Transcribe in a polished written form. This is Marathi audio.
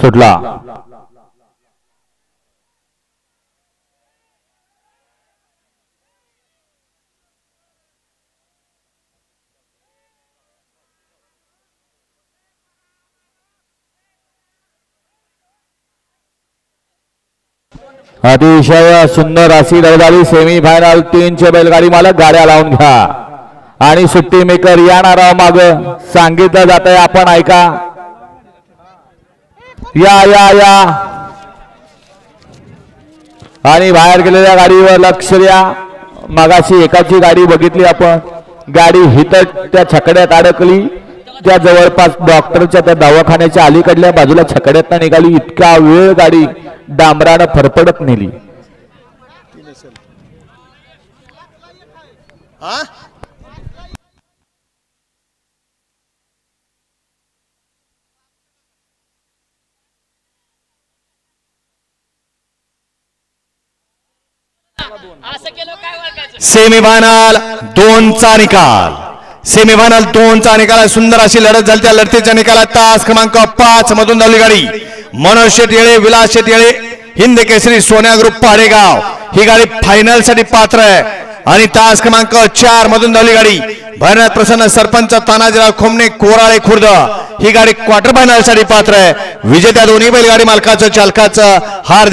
सुटला। अतिशय सुंदर अशी लढत सेमी फायनल 3चे बैलगाडी मालक गाड्या लावून घ्या आणि सुट्टी मेकर या नाराव माग सांगितलं जात आहे आपण ऐका। या या या आणि बाहेर गेलेल्या गाडीवर लक्ष द्या। मागाशी एकाची गाडी बघितली आपण, गाडी हित त्या छकड्यात अडकली, त्या जवळपास डॉक्टरच्या त्या दवाखान्याच्या अलीकडल्या बाजूला छकड्यात निघाली। इतका वेळ गाडी डांबरानं फरफडत नेली। सेमीफायनल 2चा निकाल, सेमीफायनल 2चा निकाल। सुंदर अशी लढत झाली। त्या लढतीच्या निकालात तास क्रमांक 5 मधून धावली गाडी मनोज शेट येळे, विलास शेट येळे, हिंद केसरी सोन्या ग्रुप पाडेगाव। ही गाडी फायनल साठी पात्र आहे आणि तास क्रमांक 4 मधून धावली गाडी भैरनाथ प्रसन्न सरपंच तानाजीराव खोमणे कोराळे खुर्द। ही गाडी क्वार्टर फायनल साठी पात्र आहे। विजेत्या दोन्ही बैलगाडी मालकाचं चालकाचं हार्दिक